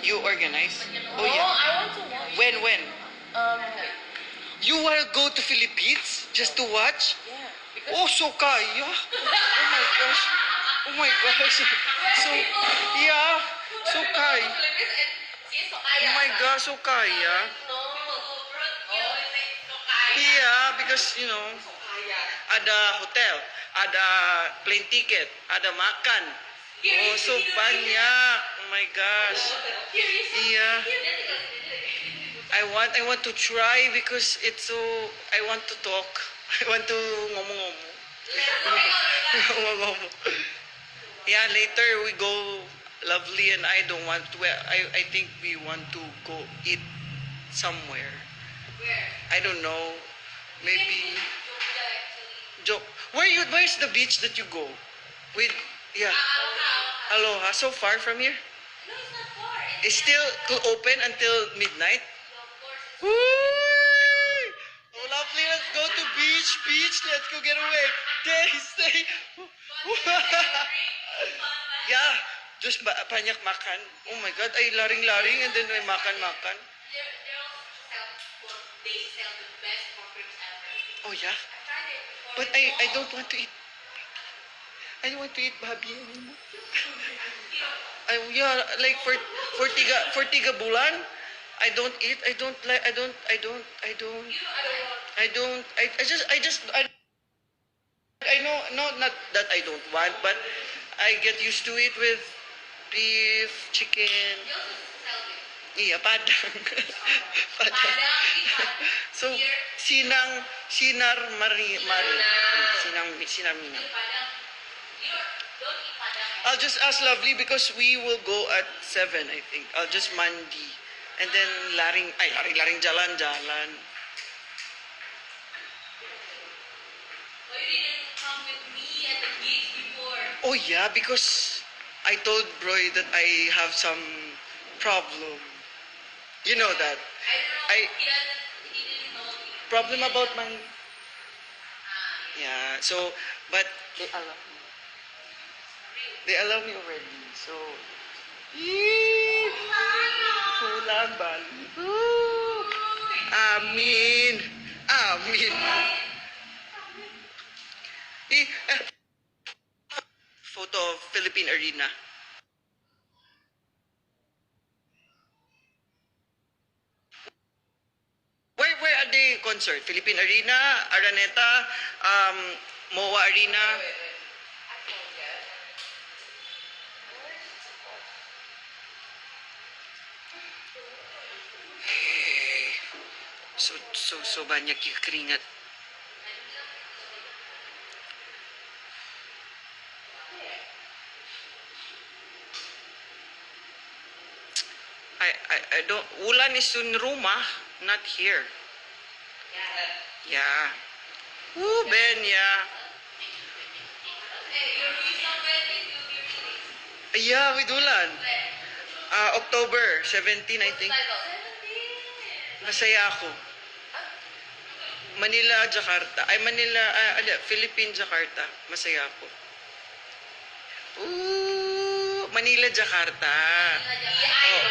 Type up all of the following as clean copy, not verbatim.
You organize? Oh No, yeah. I want to watch. When? Wait. You wanna go to Philippines just to watch? Yeah. Because Oh, so kaya. Oh my gosh. Oh my gosh. So, yeah. So kaya. Oh my gosh, so kaya. Yeah, because, ada hotel, ada plane ticket, ada makan. Oh, so banyak. Oh my gosh. Yeah. I want to try because it's so, I want to talk. I want to ngomong-ngomong. Ngomong-ngomong. Yeah, later we go, Lovely and I don't want to, I think we want to go eat somewhere. Where? I don't know. Maybe where's the beach that you go? With yeah. Aloha. So far from here? No, it's not far. It's still open until midnight? Of course. Woo! Oh, Lovely, let's go to beach, let's go get away. Stay. Yeah, just banyak makan. Oh my God, ay laring-laring and then may makan. They sell the best pork ribs ever. Oh yeah? I tried it before. But I don't want to eat. I don't want to eat babi anymore. Yeah, like for tiga bulan, I don't eat. I don't like. I don't. I know. No, not that I don't want, but I get used to it with beef, chicken. They also sell it. Iya, padang. Padang. So, sinar minang. Padang. Don't eat padang. I'll just ask Lovely because we will go at 7, I think. I'll just mandi. And then laring jalan. Why you didn't come with me at the beach before? Oh yeah, because I told Broy that I have some problem. You know that. I don't know. He didn't know. Problem about my... Yeah, so, but they allow me already. So, Pulang Bali. Amin. Photo of Philippine Arena. Where are they concert? Philippine Arena, Araneta, MOA Arena. So banyak yung keringat. I don't, Ulan is in rumah, not here. Yeah. Woo, Ben, yeah. Hey, you're doing somewhere that you'll be released. Yeah, with Ulan. October 17, I think. Masaya ako. Manila, Jakarta. Philippine, Jakarta. Masaya ako. Ooh, Manila, Jakarta.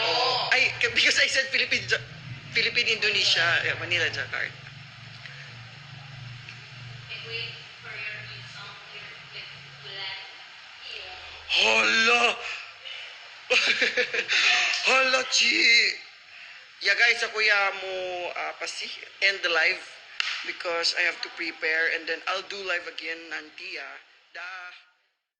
Oo. Ay, because I said Philippine, Indonesia. Yeah, Manila, Jakarta. Wait for your new song with Black. Hala! Hala, Chi! Yeah, guys, ako mo end the live because I have to prepare and then I'll do live again nanti,